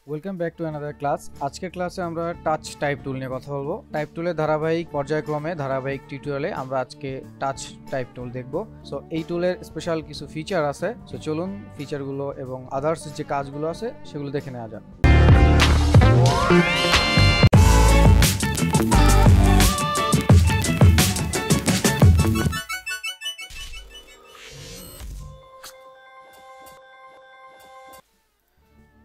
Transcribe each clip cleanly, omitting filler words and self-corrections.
Welcome back to another class. আজকের ক্লাসে আমরা টাচ টাইপ টুল নিয়ে কথা বলবো। টাইপ টুলের ধারাবাহিক পর্যায়ক্রমে ধারাবাহিক টিউটোরিয়ালে আমরা আজকে টাচ টাইপ টুল দেখব। সো এই টুলের স্পেশাল কিছু ফিচার আছে, সো চলুন ফিচারগুলো এবং আদার্স যে কাজগুলো আছে সেগুলো দেখে নেওয়া যাক।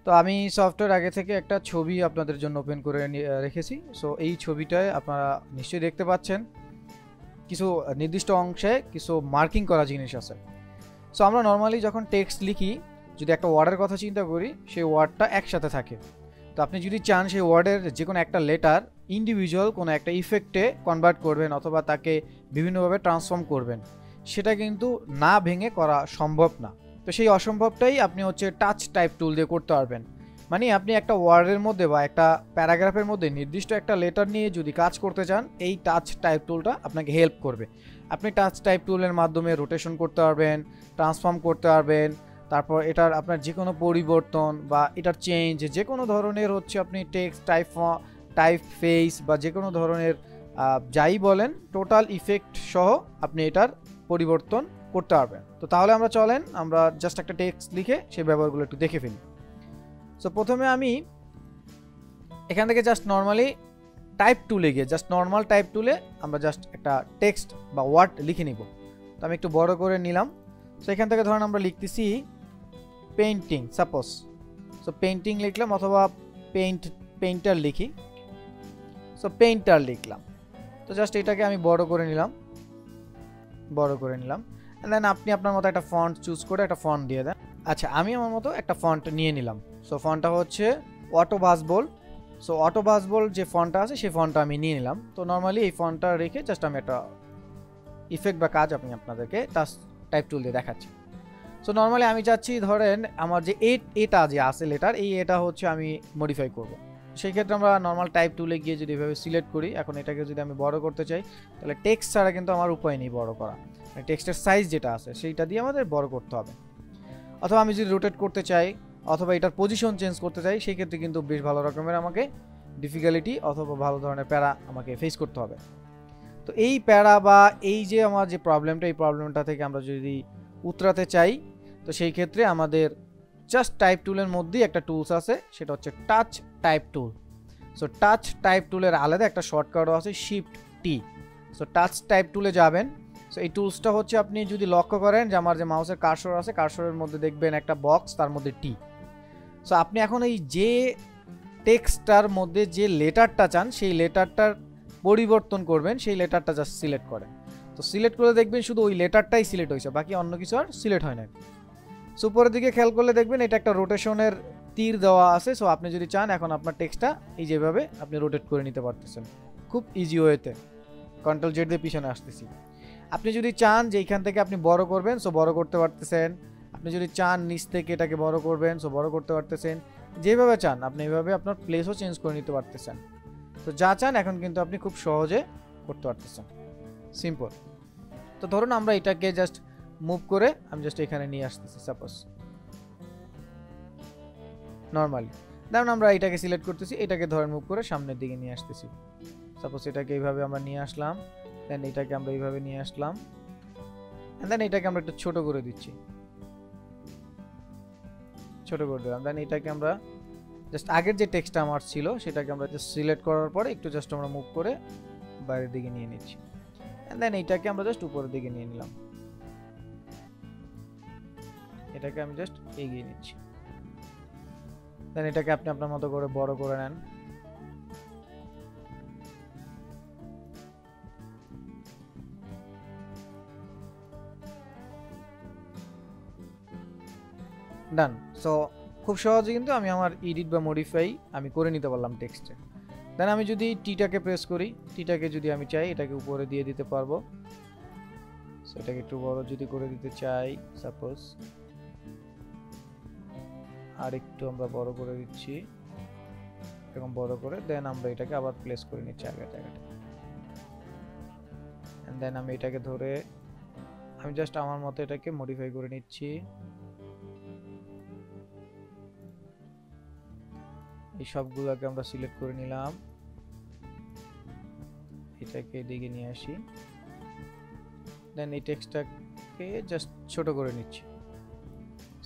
তো আমি সফটওয়্যার আগে থেকে একটা ছবি আপনাদের জন্য ওপেন করে রেখেছি। সো এই ছবিটায় আপনারা নিশ্চয়ই দেখতে পাচ্ছেন কিছু নির্দিষ্ট অংশে কিছু মার্কিং করা জিনিস আছে। সো আমরা নর্মালি যখন টেক্সট লিখি, যদি একটা ওয়ার্ডের কথা চিন্তা করি, সেই ওয়ার্ডটা একসাথে থাকে। তো আপনি যদি চান সেই ওয়ার্ডের যে কোনো একটা লেটার ইন্ডিভিজুয়াল কোনো একটা ইফেক্টে কনভার্ট করবেন অথবা তাকে বিভিন্নভাবে ট্রান্সফর্ম করবেন, সেটা কিন্তু না ভেঙে করা সম্ভব না। তো সেই অসম্ভবটাই আপনি টাচ টাইপ টুল দিয়ে করতে পারবেন। মানে আপনি একটা ওয়ার্ডের মধ্যে বা একটা প্যারাগ্রাফের মধ্যে নির্দিষ্ট একটা লেটার নিয়ে যদি কাজ করতে চান, এই টাচ টাইপ টুলটা আপনাকে হেল্প করবে। আপনি টাচ টাইপ টুলের মাধ্যমে রোটেশন করতে পারবেন, ট্রান্সফর্ম করতে পারবেন, তারপর এটার আপনার যে কোনো পরিবর্তন বা এটার চেঞ্জ, যে কোনো ধরনের আপনি টেক্সট টাইপ ফেস বা যে কোনো ধরনের যাই বলেন, টোটাল ইফেক্ট সহ আপনি এটার পরিবর্তন করতে পারবেন। তো তাহলে আমরা চলেন আমরা জাস্ট একটা টেক্সট লিখে সেই ব্যবহারগুলো একটু দেখে ফেলি। সো প্রথমে আমি এখান থেকে জাস্ট নর্মালি টাইপ টুলে গিয়ে জাস্ট নর্মাল টাইপ টুলে আমরা জাস্ট একটা টেক্সট বা ওয়ার্ড লিখে নিব। তো আমি একটু বড় করে নিলাম। সো এখান থেকে ধরেন আমরা লিখতেছি পেইন্টিং, সাপোজ। সো পেইন্টিং লিখলাম অথবা পেইন্টার লিখি। সো পেইন্টার লিখলাম। তো জাস্ট এটাকে আমি বড় করে নিলাম। দেন আপনি আপনার মতো একটা ফন্ট চুজ করে একটা ফন্ট দিয়ে দেন। আচ্ছা, আমি আমার মতো একটা ফন্ট নিয়ে নিলাম। সো ফন্টটা হচ্ছে অটোবাসবোল্ড। সো অটোবাসবোল্ড যে ফন্টটা আছে সেই ফন্টটা আমি নিয়ে নিলাম। তো নর্মালি এই ফন্টটা রেখে জাস্ট আমি একটা ইফেক্ট বা কাজ আমি আপনাদেরকে টাচ টাইপ টুল দিয়ে দেখাচ্ছি। সো নর্মালি আমি চাচ্ছি ধরেন আমার যে এটা যে আছে লেটার, এই এটা আমি মডিফাই করব। সেই ক্ষেত্রে আমরা নর্মাল টাইপ টুলে গিয়ে যদি এভাবে সিলেক্ট করি, এখন এটাকে যদি আমি বড় করতে চাই, তাহলে টেক্সট ছাড়া কিন্তু আমার উপায় নেই বড় করা। টেক্সটের সাইজ যেটা আছে সেইটা দিয়ে আমাদের বড় করতে হবে। অথবা আমি যদি রোটেট করতে চাই অথবা এটার পজিশন চেঞ্জ করতে চাই, সেই ক্ষেত্রে কিন্তু বেশ ভালো রকমের আমাকে ডিফিকাল্টি অথবা ভালো ধরনের প্যারা আমাকে ফেস করতে হবে। তো এই প্যারা বা এই যে আমার যে প্রবলেমটা, এই প্রবলেমটা থেকে আমরা যদি উতরাতে চাই, তো সেই ক্ষেত্রে আমাদের জাস্ট টাইপ টুলের মধ্যেই একটা টুলস আছে, সেটা হচ্ছে টাচ টাইপ টুল। সো টাচ টাইপ টুলের আলাদা একটা শর্টকাটও আছে, শিফট টি। সো টাচ টাইপ টুলে যাবেন। সো এই টুলসটা আপনি যদি লক্ষ্য করেন যে আমার যে মাউসের কার্সর আছে, কার্সরের মধ্যে দেখবেন একটা বক্স, তার মধ্যে টি। সো আপনি এখন এই যে টেক্সটটার মধ্যে যে লেটারটা চান সেই লেটারটার পরিবর্তন করবেন, সেই লেটারটা জাস্ট সিলেক্ট করেন। তো সিলেক্ট করে দেখবেন শুধু ওই লেটারটাই সিলেক্ট হয়েছে, বাকি অন্য কিছু আর সিলেক্ট হয় না। সো উপরের দিকে খেয়াল করলে দেখবেন এটা একটা রোটেশনের তীর দেওয়া আছে। সো আপনি যদি চান এখন আপনার টেক্সটটা এই যেভাবে আপনি রোটেট করে নিতে পারতেছেন খুব ইজি ওয়েতে। কন্ট্রোল জেড দিয়ে পিছনে আসতেছি। আপনি যদি চান যে এইখান থেকে আপনি বড় করবেন, সো বড় করতে পারতেছেন। আপনি যদি চান নিচ থেকে এটাকে বড় করবেন, সো বড় করতে পারতেছেন। যেভাবে চান আপনি এইভাবে আপনার প্লেসও চেঞ্জ করে নিতে পারতেছেন। তো যা চান এখন কিন্তু আপনি খুব সহজে করতে পারতেছেন, সিম্পল। তো ধরুন আমরা এটাকে জাস্ট মুভ করে আমি জাস্ট এখানে নিয়ে আসতেছি, সাপোজ নর্মালি। ধরুন আমরা এটাকে সিলেক্ট করতেছি, এটাকে ধরেন মুভ করে সামনের দিকে নিয়ে আসতেছি। সাপোজ এটাকে এইভাবে আমরা নিয়ে আসলাম, দেন এটাকে আমরা এইভাবে নিয়ে আসলাম, দেন এটাকে আমরা একটু ছোট করে দিচ্ছি, ছোট করে দিলাম। দেন এটাকে আমরা জাস্ট আগের যে টেক্সটটা আমার ছিল সেটাকে আমরা জাস্ট সিলেক্ট করার পরে একটু জাস্ট আমরা মুভ করে বাইরের দিকে নিয়ে নিচ্ছি, দেন এইটাকে আমরা জাস্ট উপরের দিকে নিয়ে নিলাম, এটাকে আমি জাস্ট এগিয়ে নিচ্ছি। দেন এটাকে আপনি আপনার মতো করে বড় করে নেন। ডান। সো খুব সহজে কিন্তু আমি আমার এডিট বা মডিফাই আমি করে নিতে পারলাম টেক্সটে। দেন আমি যদি টিটাকে প্রেস করি, টিটাকে যদি আমি চাই এটাকে উপরে দিয়ে দিতে পারবো। সো এটাকে একটু বড় যদি করে দিতে চাই, সাপোজ আর একটু আমরা বড় করে দিচ্ছি, এরকম বড় করে। দেন আমরা এটাকে আবার প্লেস করে নিচ্ছি আগের জায়গাটা। দেন আমি এটাকে ধরে আমি জাস্ট আমার মতো এটাকে মডিফাই করে নিচ্ছি। এই সবগুলোকে আমরা সিলেক্ট করে নিলাম, এটাকে এদিকে নিয়ে আসি, দেন এই টেক্সটটাকে জাস্ট ছোট করে নিচ্ছি।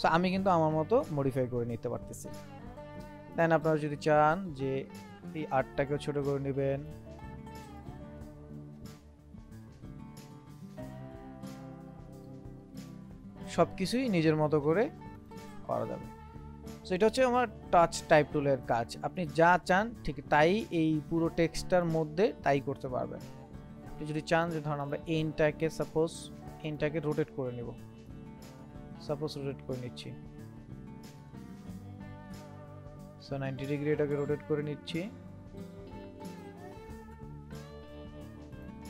সো আমি কিন্তু আমার মতো মডিফাই করে নিতে পারতেছি। দেন আপনারা যদি চান যে এই আর্টটাকেও ছোট করে নেবেন, সবকিছুই নিজের মতো করে করা যাবে। সো এটা হচ্ছে আমার টাচ টাইপ টুলের কাজ। আপনি যা চান ঠিক তাই এই পুরো টেক্সটটার মধ্যে তাই করতে পারবেন। আপনি যদি চান যে ধরুন আমরা এনটাকে সাপোজ এনটাকে রোটেট করে নেব, সাপোজ রোটেট করে নিচ্ছি, সো 90 ডিগ্রি এটাকে রোটেট করে নিচ্ছি,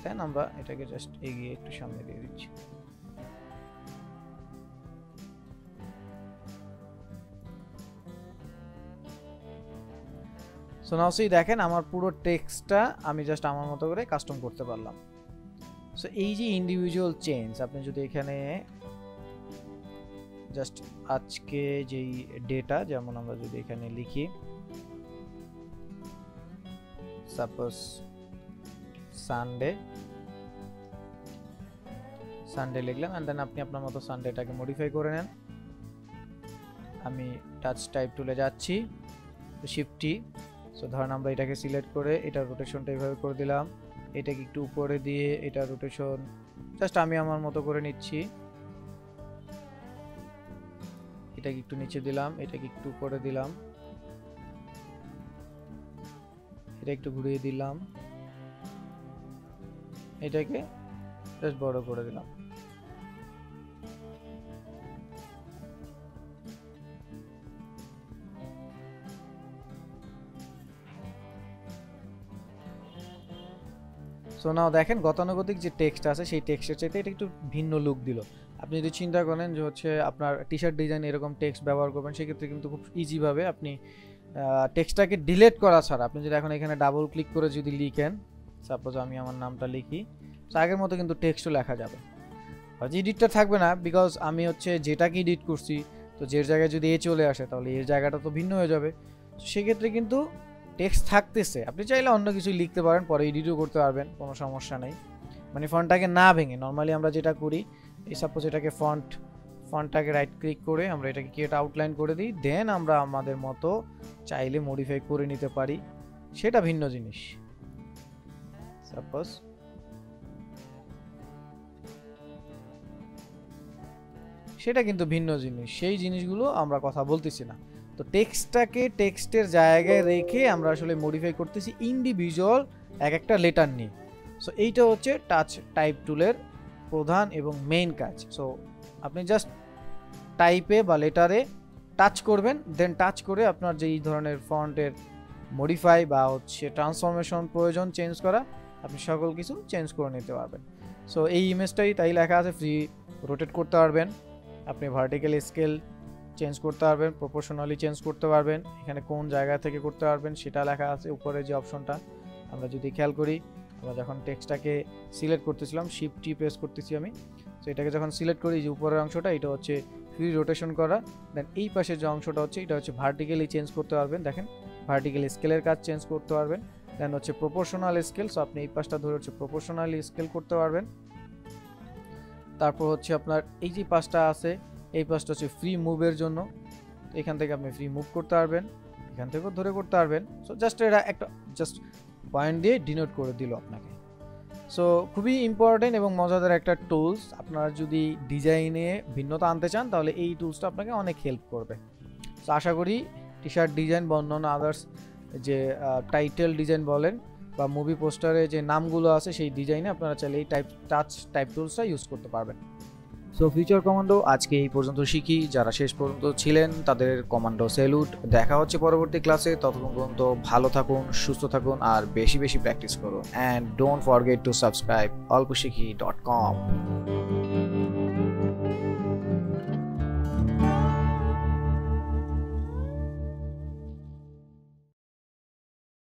দেন আমরা এটাকে জাস্ট এগিয়ে একটু সামনে দিয়ে দিচ্ছি। সো নাও সি দেখেন আমার পুরো টেক্সটটা আমি জাস্ট আমার মতো করে কাস্টম করতে পারলাম। সো এই যে ইন্ডিভিজুয়াল চেঞ্জ, আপনি যদি এখানে জাস্ট আজকে যেই ডেটা, যেমন আমরা যদি এখানে লিখি সাপোজ সানডে লিখলাম, এন্ড দেন আপনি আপনার মতো সানডেটাকে মডিফাই করে নেন। আমি টাচ টাইপ টুলে যাচ্ছি, শিফট টি। সো ধরেন আমরা এটাকে সিলেক্ট করে এটার রোটেশনটা এইভাবে করে দিলাম, এটাকে একটু উপরে দিয়ে এটার রোটেশন জাস্ট আমি আমার মতো করে নিচ্ছি, এটাকে একটু নিচে দিলাম, এটাকে একটু উপরে দিলাম, এটা একটু ঘুরিয়ে দিলাম, এটাকে জাস্ট বড় করে দিলাম। সো নাও দেখেন গতানুগতিক যে টেক্সট আছে সেই টেক্সটের চাইতে এটা একটু ভিন্ন লুক দিল। আপনি যদি চিন্তা করেন যে হচ্ছে আপনার টি শার্ট ডিজাইন এরকম টেক্সট ব্যবহার করবেন, সেক্ষেত্রে কিন্তু খুব ইজিভাবে আপনি টেক্সটটাকে ডিলিট করা ছাড়া আপনি যদি এখন এখানে ডাবল ক্লিক করে যদি লিখেন, সাপোজ আমি আমার নামটা লিখি, তো আগের মতো কিন্তু টেক্সটও লেখা যাবে, হয়তো এডিটটা থাকবে না, বিকজ আমি হচ্ছে যেটাকে এডিট করছি, তো যে জায়গায় যদি এ চলে আসে তাহলে এর জায়গাটা তো ভিন্ন হয়ে যাবে। সেক্ষেত্রে কিন্তু টেক্সট থাকতেছে, আপনি চাইলে অন্য কিছু লিখতে পারেন, পরে এডিটও করতে পারবেন, কোনো সমস্যা নেই। মানে ফন্টটাকে না ভেঙে নর্মালি আমরা যেটা করি, এই সাপোজ এটাকে ফন্টটাকে রাইট ক্লিক করে আমরা এটাকে ক্রিয়েট আউটলাইন করে দিই, দেন আমরা আমাদের মতো চাইলে মডিফাই করে নিতে পারি, সেটা ভিন্ন জিনিস। সাপোজ সেটা কিন্তু ভিন্ন জিনিস, সেই জিনিসগুলো আমরা কথা বলতেছি না। তো টেক্সটটাকে টেক্সটের জায়গায় রেখে আমরা আসলে মডিফাই করতেছি ইন্ডিভিজুয়াল এক একটা লেটার নিয়ে। সো এইটা হচ্ছে টাচ টাইপ টুলের প্রধান এবং মেইন কাজ। সো আপনি জাস্ট টাইপে বা লেটারে টাচ করবেন, দেন টাচ করে আপনার যে এই ধরনের ফন্টের মডিফাই বা হচ্ছে ট্রান্সফরমেশন প্রয়োজন চেঞ্জ করা, আপনি সকল কিছু চেঞ্জ করে নিতে পারবেন। সো এই ইমেজটাই তাই লেখা আছে, ফ্রি রোটেট করতে পারবেন, আপনি ভার্টিক্যাল স্কেল চেঞ্জ করতে পারবেন, প্রপোর্শনালি চেঞ্জ করতে পারবেন, এখানে কোন জায়গা থেকে করতে পারবেন সেটা লেখা আছে উপরে যে অপশনটা। আমরা যদি খেয়াল করি, আমরা যখন টেক্সটটাকে সিলেক্ট করতেছিলাম, শিফট টি প্রেস করতেছি আমি, তো এটাকে যখন সিলেক্ট করি যে উপরের অংশটা এটা হচ্ছে ফ্রি রোটেশন করা, দেন এই পাশে যে অংশটা হচ্ছে এটা হচ্ছে ভার্টিক্যালি চেঞ্জ করতে পারবেন, দেখেন ভার্টিক্যাল স্কেলের কাজ চেঞ্জ করতে পারবেন, দেন হচ্ছে প্রপোর্শনাল স্কেল, সো আপনি এই পাশটা ধরে হচ্ছে প্রপোর্শনালি স্কেল করতে পারবেন। তারপর হচ্ছে আপনার এই যে পাশটা আছে, এই পাশটা হচ্ছে ফ্রি মুভের জন্য, এখান থেকে আপনি ফ্রি মুভ করতে পারবেন, এখান থেকেও ধরে করতে পারবেন। সো জাস্ট এটা একটা জাস্ট পয়েন্ট দিয়ে ডিনোট করে দিল আপনাকে। সো খুবই ইম্পর্টেন্ট এবং মজাদার একটা টুলস। আপনারা যদি ডিজাইনে ভিন্নতা আনতে চান তাহলে এই টুলসটা আপনাকে অনেক হেল্প করবে। সো আশা করি টি শার্ট ডিজাইন বা অন্যান্য আদার্স যে টাইটেল ডিজাইন বলেন বা মুভি পোস্টারে যে নামগুলো আছে সেই ডিজাইনে আপনারা চাইলে এই টাচ টাইপ টুলসটা ইউজ করতে পারবেন। সো ফিউচার কমান্ডো আজকে এই পর্যন্ত শিখি। যারা শেষ পর্যন্ত ছিলেন তাদের কমান্ডো স্যালুট। দেখা হচ্ছে পরবর্তী ক্লাসে, ততক্ষণ পর্যন্ত ভালো থাকুন, সুস্থ থাকুন আর বেশি বেশি প্র্যাকটিস করুন। And don't forget to subscribe olposhikhi.com।